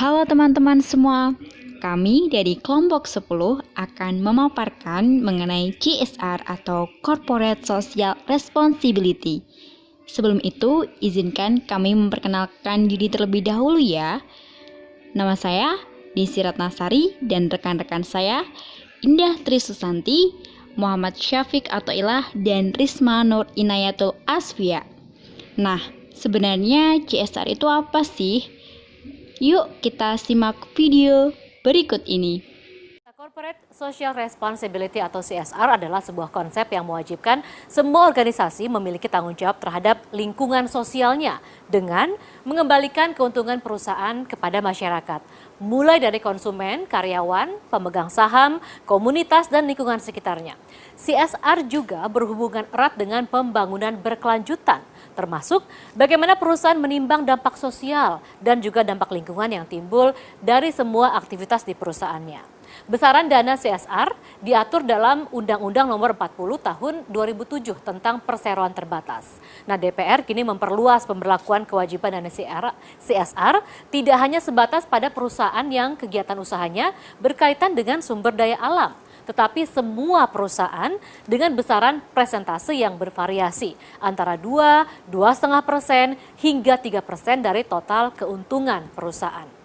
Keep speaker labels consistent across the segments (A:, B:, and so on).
A: Halo teman-teman semua, kami dari kelompok 10 akan memaparkan mengenai CSR atau Corporate Social Responsibility. Sebelum itu, izinkan kami memperkenalkan diri terlebih dahulu ya. Nama saya Desi Ratnasari dan rekan-rekan saya Indah Tri Susanti, Muhammad Syafiq Athoillah, dan Risma Nur Inayatul Asfia. Nah, sebenarnya CSR itu apa sih? Yuk kita simak video berikut ini.
B: Corporate Social Responsibility atau CSR adalah sebuah konsep yang mewajibkan semua organisasi memiliki tanggung jawab terhadap lingkungan sosialnya dengan mengembalikan keuntungan perusahaan kepada masyarakat, mulai dari konsumen, karyawan, pemegang saham, komunitas, dan lingkungan sekitarnya. CSR juga berhubungan erat dengan pembangunan berkelanjutan, termasuk bagaimana perusahaan menimbang dampak sosial dan juga dampak lingkungan yang timbul dari semua aktivitas di perusahaannya. Besaran dana CSR diatur dalam Undang-Undang Nomor 40 Tahun 2007 tentang perseroan terbatas. Nah, DPR kini memperluas pemberlakuan kewajiban dana CSR tidak hanya sebatas pada perusahaan yang kegiatan usahanya berkaitan dengan sumber daya alam, tetapi semua perusahaan dengan besaran presentase yang bervariasi antara 2,5% hingga 3% dari total keuntungan perusahaan.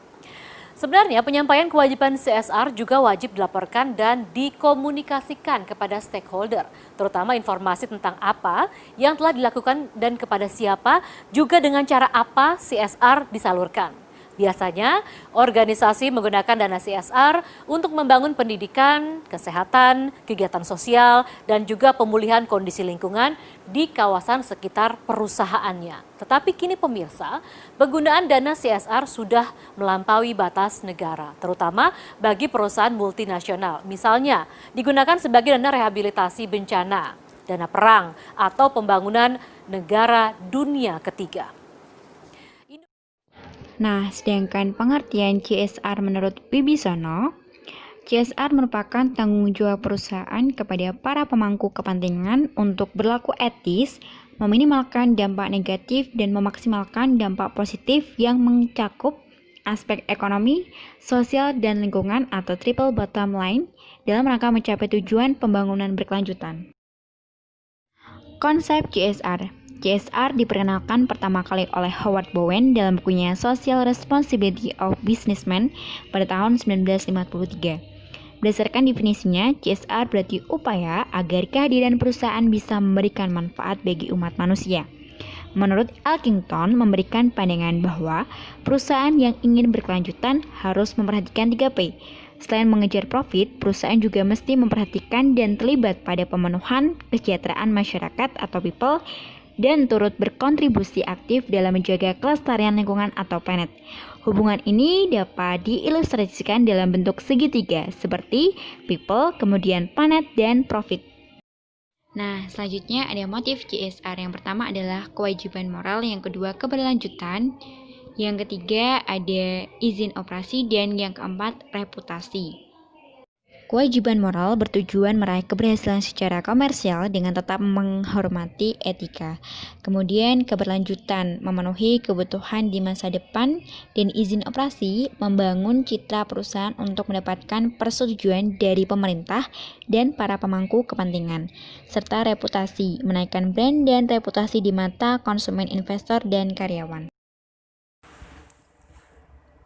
B: Sebenarnya penyampaian kewajiban CSR juga wajib dilaporkan dan dikomunikasikan kepada stakeholder, terutama informasi tentang apa yang telah dilakukan dan kepada siapa, juga dengan cara apa CSR disalurkan. Biasanya, organisasi menggunakan dana CSR untuk membangun pendidikan, kesehatan, kegiatan sosial, dan juga pemulihan kondisi lingkungan di kawasan sekitar perusahaannya. Tetapi kini pemirsa, penggunaan dana CSR sudah melampaui batas negara, terutama bagi perusahaan multinasional. Misalnya, digunakan sebagai dana rehabilitasi bencana, dana perang, atau pembangunan negara dunia ketiga.
A: Nah, sedangkan pengertian CSR menurut Wibisono, CSR merupakan tanggung jawab perusahaan kepada para pemangku kepentingan untuk berlaku etis, meminimalkan dampak negatif dan memaksimalkan dampak positif yang mencakup aspek ekonomi, sosial, dan lingkungan atau triple bottom line dalam rangka mencapai tujuan pembangunan berkelanjutan. Konsep CSR diperkenalkan pertama kali oleh Howard Bowen dalam bukunya Social Responsibility of Businessmen pada tahun 1953. Berdasarkan definisinya, CSR berarti upaya agar kehadiran perusahaan bisa memberikan manfaat bagi umat manusia. Menurut Elkington, memberikan pandangan bahwa perusahaan yang ingin berkelanjutan harus memperhatikan 3P. Selain mengejar profit, perusahaan juga mesti memperhatikan dan terlibat pada pemenuhan kesejahteraan masyarakat atau people, dan turut berkontribusi aktif dalam menjaga kelestarian lingkungan atau planet. Hubungan ini dapat diilustrasikan dalam bentuk segitiga seperti people, kemudian planet, dan profit. Nah, selanjutnya ada motif CSR. Yang pertama adalah kewajiban moral, yang kedua keberlanjutan, yang ketiga ada izin operasi, dan yang keempat reputasi. Kewajiban moral bertujuan meraih keberhasilan secara komersial dengan tetap menghormati etika. Kemudian keberlanjutan, memenuhi kebutuhan di masa depan, dan izin operasi, membangun citra perusahaan untuk mendapatkan persetujuan dari pemerintah dan para pemangku kepentingan. Serta reputasi, menaikkan brand dan reputasi di mata konsumen, investor, dan karyawan.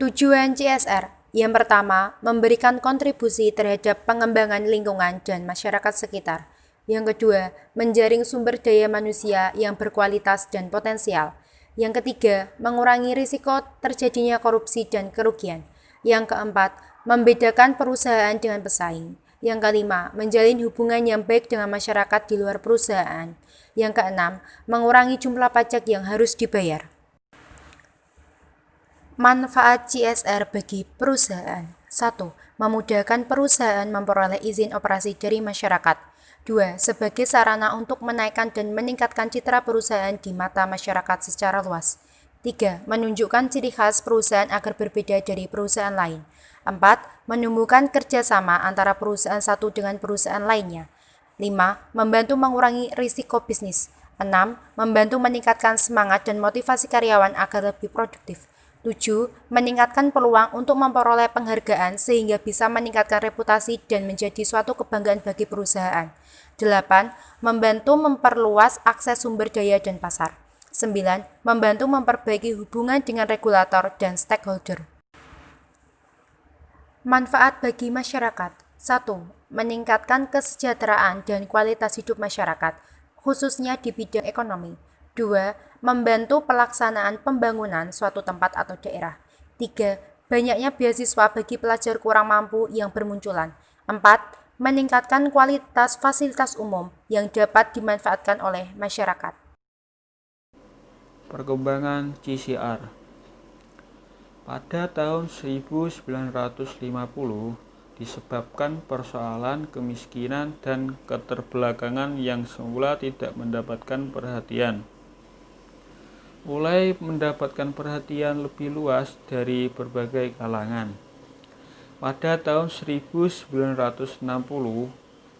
C: Tujuan CSR yang pertama, memberikan kontribusi terhadap pengembangan lingkungan dan masyarakat sekitar. Yang kedua, menjaring sumber daya manusia yang berkualitas dan potensial. Yang ketiga, mengurangi risiko terjadinya korupsi dan kerugian. Yang keempat, membedakan perusahaan dengan pesaing. Yang kelima, menjalin hubungan yang baik dengan masyarakat di luar perusahaan. Yang keenam, mengurangi jumlah pajak yang harus dibayar. Manfaat CSR bagi perusahaan. 1. Memudahkan perusahaan memperoleh izin operasi dari masyarakat. 2. Sebagai sarana untuk menaikkan dan meningkatkan citra perusahaan di mata masyarakat secara luas. 3. Menunjukkan ciri khas perusahaan agar berbeda dari perusahaan lain. 4. Menumbuhkan kerjasama antara perusahaan satu dengan perusahaan lainnya. 5. Membantu mengurangi risiko bisnis. 6. Membantu meningkatkan semangat dan motivasi karyawan agar lebih produktif. 7. Meningkatkan peluang untuk memperoleh penghargaan sehingga bisa meningkatkan reputasi dan menjadi suatu kebanggaan bagi perusahaan. 8. Membantu memperluas akses sumber daya dan pasar. 9. Membantu memperbaiki hubungan dengan regulator dan stakeholder. Manfaat bagi masyarakat. 1. Meningkatkan kesejahteraan dan kualitas hidup masyarakat, khususnya di bidang ekonomi. 2. Membantu pelaksanaan pembangunan suatu tempat atau daerah. 3. Banyaknya beasiswa bagi pelajar kurang mampu yang bermunculan. 4. Meningkatkan kualitas fasilitas umum yang dapat dimanfaatkan oleh masyarakat.
D: Perkembangan CSR. Pada tahun 1950, disebabkan persoalan kemiskinan dan keterbelakangan yang semula tidak mendapatkan perhatian, mulai mendapatkan perhatian lebih luas dari berbagai kalangan. Pada tahun 1960,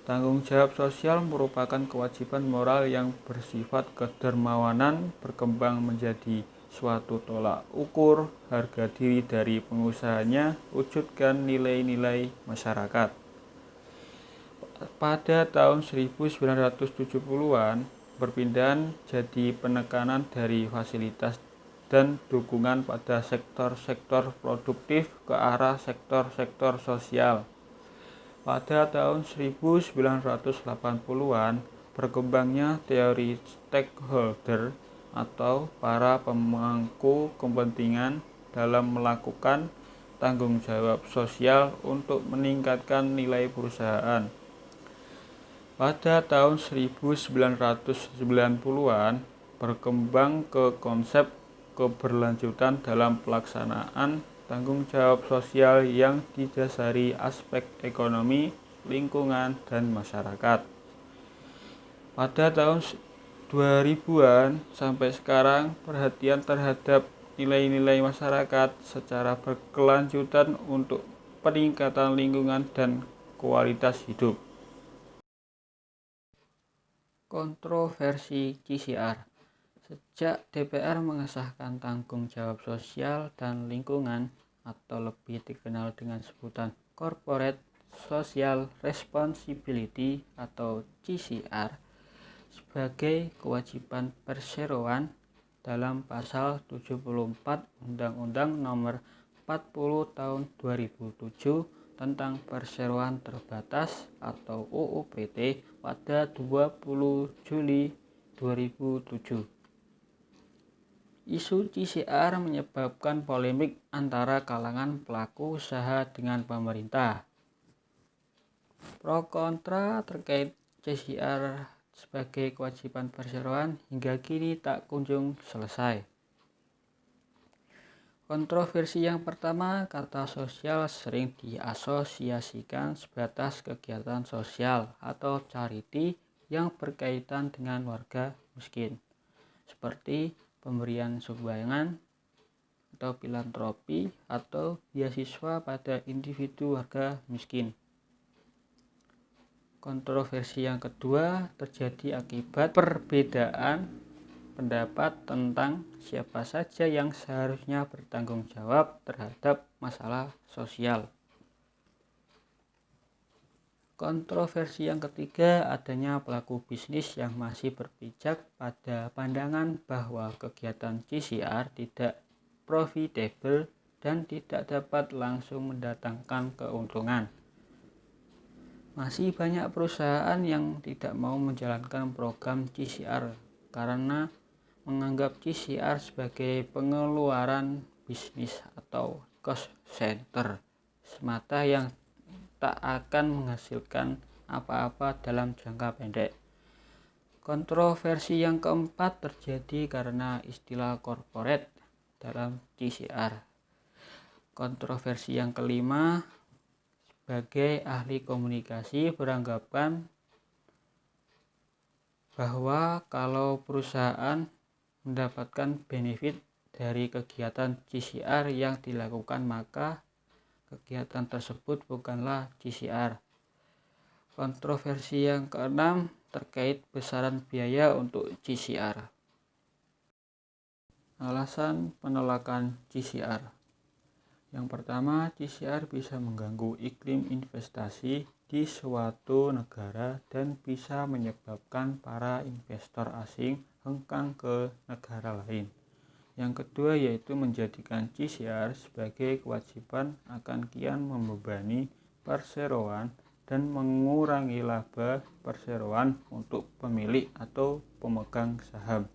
D: tanggung jawab sosial merupakan kewajiban moral yang bersifat kedermawanan berkembang menjadi suatu tolak ukur harga diri dari pengusahanya, wujudkan nilai-nilai masyarakat. Pada tahun 1970-an, perpindahan jadi penekanan dari fasilitas dan dukungan pada sektor-sektor produktif ke arah sektor-sektor sosial. Pada tahun 1980-an, berkembangnya teori stakeholder atau para pemangku kepentingan dalam melakukan tanggung jawab sosial untuk meningkatkan nilai perusahaan. Pada tahun 1990-an, berkembang ke konsep keberlanjutan dalam pelaksanaan tanggung jawab sosial yang didasari aspek ekonomi, lingkungan, dan masyarakat. Pada tahun 2000-an sampai sekarang, perhatian terhadap nilai-nilai masyarakat secara berkelanjutan untuk peningkatan lingkungan dan kualitas hidup. Kontroversi CSR. Sejak DPR mengesahkan tanggung jawab sosial dan lingkungan atau lebih dikenal dengan sebutan Corporate Social Responsibility atau CSR sebagai kewajiban perseroan dalam pasal 74 Undang-Undang Nomor 40 Tahun 2007 tentang perseroan terbatas atau UU-PT pada 20 Juli 2007. Isu CSR menyebabkan polemik antara kalangan pelaku usaha dengan pemerintah. Pro kontra terkait CSR sebagai kewajiban perseroan hingga kini tak kunjung selesai. Kontroversi yang pertama, kata sosial sering diasosiasikan sebatas kegiatan sosial atau charity yang berkaitan dengan warga miskin, seperti pemberian sumbangan atau filantropi atau beasiswa pada individu warga miskin. Kontroversi yang kedua terjadi akibat perbedaan pendapat tentang siapa saja yang seharusnya bertanggung jawab terhadap masalah sosial. Kontroversi yang ketiga, adanya pelaku bisnis yang masih berpijak pada pandangan bahwa kegiatan CSR tidak profitable dan tidak dapat langsung mendatangkan keuntungan. Masih banyak perusahaan yang tidak mau menjalankan program CSR karena menganggap CSR sebagai pengeluaran bisnis atau cost center semata yang tak akan menghasilkan apa-apa dalam jangka pendek. Kontroversi yang keempat terjadi karena istilah corporate dalam CSR. Kontroversi yang kelima, sebagai ahli komunikasi beranggapan bahwa kalau perusahaan mendapatkan benefit dari kegiatan CSR yang dilakukan, maka kegiatan tersebut bukanlah CSR. Kontroversi yang keenam terkait besaran biaya untuk CSR. Alasan penolakan CSR. Yang pertama, CSR bisa mengganggu iklim investasi di suatu negara dan bisa menyebabkan para investor asing hengkang ke negara lain. Yang kedua yaitu menjadikan CSR sebagai kewajiban akan kian membebani perseroan dan mengurangi laba perseroan untuk pemilik atau pemegang saham.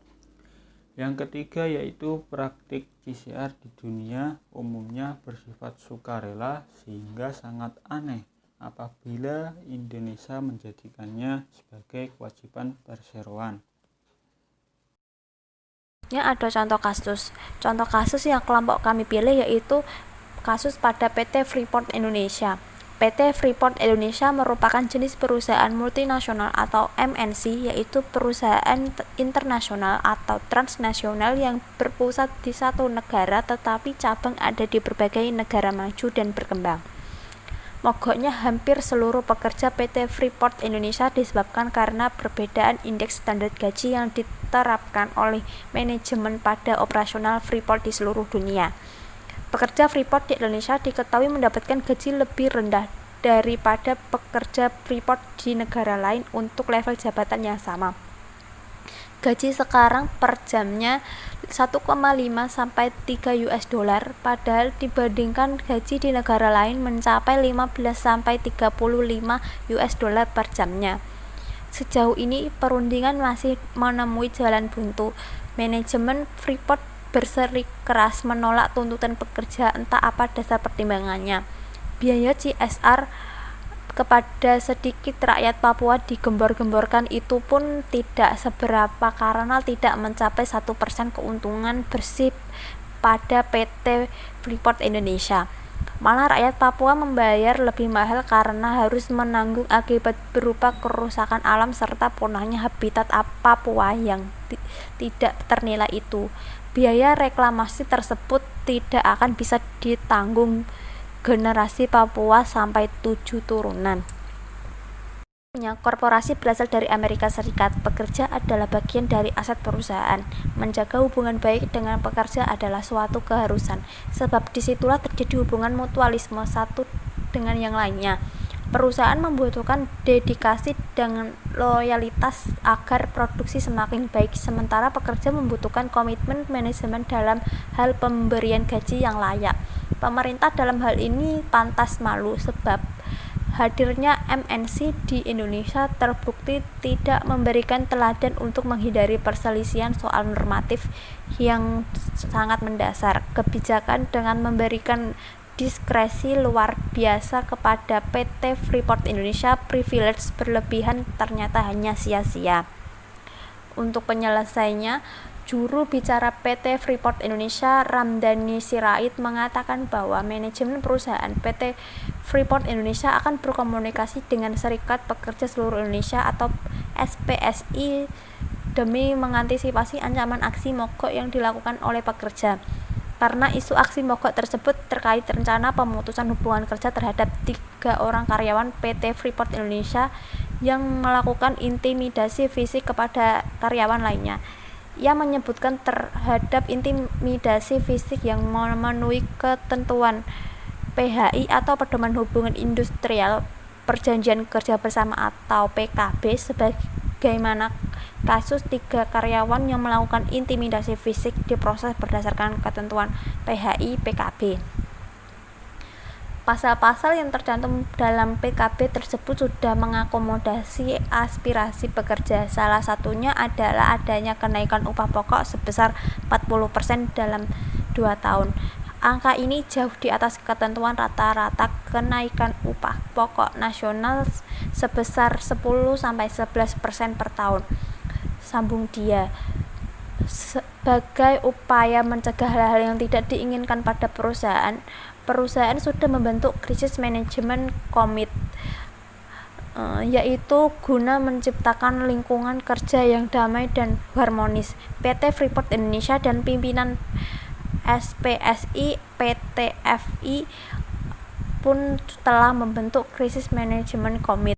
D: Yang ketiga yaitu praktik CSR di dunia umumnya bersifat sukarela sehingga sangat aneh apabila Indonesia menjadikannya sebagai kewajiban perseroan.
E: Ada contoh kasus. Contoh kasus yang kelompok kami pilih yaitu kasus pada PT Freeport Indonesia. PT Freeport Indonesia merupakan jenis perusahaan multinasional atau MNC, yaitu perusahaan internasional atau transnasional yang berpusat di satu negara tetapi cabang ada di berbagai negara maju dan berkembang. Mogoknya hampir seluruh pekerja PT Freeport Indonesia disebabkan karena perbedaan indeks standar gaji yang diterapkan oleh manajemen pada operasional Freeport di seluruh dunia. Pekerja Freeport di Indonesia diketahui mendapatkan gaji lebih rendah daripada pekerja Freeport di negara lain untuk level jabatan yang sama. Gaji sekarang per jamnya 1,5 sampai 3 US dollar, padahal dibandingkan gaji di negara lain mencapai 15 sampai 35 US dollar per jamnya. Sejauh ini perundingan masih menemui jalan buntu. Manajemen Freeport bersikeras menolak tuntutan pekerja, entah apa dasar pertimbangannya. Biaya CSR kepada sedikit rakyat Papua digembor-gemborkan itu pun tidak seberapa karena tidak mencapai 1% keuntungan bersih pada PT Freeport Indonesia. Malah rakyat Papua membayar lebih mahal karena harus menanggung akibat berupa kerusakan alam serta punahnya habitat Papua yang tidak ternilai itu. Biaya reklamasi tersebut tidak akan bisa ditanggung generasi Papua sampai 7 turunan. Korporasi berasal dari Amerika Serikat. Pekerja adalah bagian dari aset perusahaan. Menjaga hubungan baik dengan pekerja adalah suatu keharusan, sebab disitulah terjadi hubungan mutualisme satu dengan yang lainnya. Perusahaan membutuhkan dedikasi dan loyalitas agar produksi semakin baik, sementara pekerja membutuhkan komitmen manajemen dalam hal pemberian gaji yang layak. Pemerintah dalam hal ini pantas malu, sebab hadirnya MNC di Indonesia terbukti tidak memberikan teladan untuk menghindari perselisihan soal normatif yang sangat mendasar. Kebijakan dengan memberikan diskresi luar biasa kepada PT Freeport Indonesia, privilege berlebihan ternyata hanya sia-sia. Untuk penyelesaiannya, juru bicara PT Freeport Indonesia, Ramdhani Sirait, mengatakan bahwa manajemen perusahaan PT Freeport Indonesia akan berkomunikasi dengan Serikat Pekerja Seluruh Indonesia atau SPSI demi mengantisipasi ancaman aksi mogok yang dilakukan oleh pekerja. Karena isu aksi mogok tersebut terkait rencana pemutusan hubungan kerja terhadap 3 orang karyawan PT Freeport Indonesia yang melakukan intimidasi fisik kepada karyawan lainnya. Ia menyebutkan terhadap intimidasi fisik yang memenuhi ketentuan PHI atau Pedoman Hubungan Industrial Perjanjian Kerja Bersama atau PKB, sebagaimana kasus 3 karyawan yang melakukan intimidasi fisik diproses berdasarkan ketentuan PHI PKB. Pasal-pasal yang tercantum dalam PKB tersebut sudah mengakomodasi aspirasi pekerja. Salah satunya adalah adanya kenaikan upah pokok sebesar 40% dalam 2 tahun. Angka ini jauh di atas ketentuan rata-rata kenaikan upah pokok nasional sebesar 10-11% per tahun. Sambung dia. Sebagai upaya mencegah hal-hal yang tidak diinginkan pada perusahaan sudah membentuk krisis manajemen komit, yaitu guna menciptakan lingkungan kerja yang damai dan harmonis. PT Freeport Indonesia dan pimpinan SPSI PT FI pun telah membentuk krisis manajemen komit.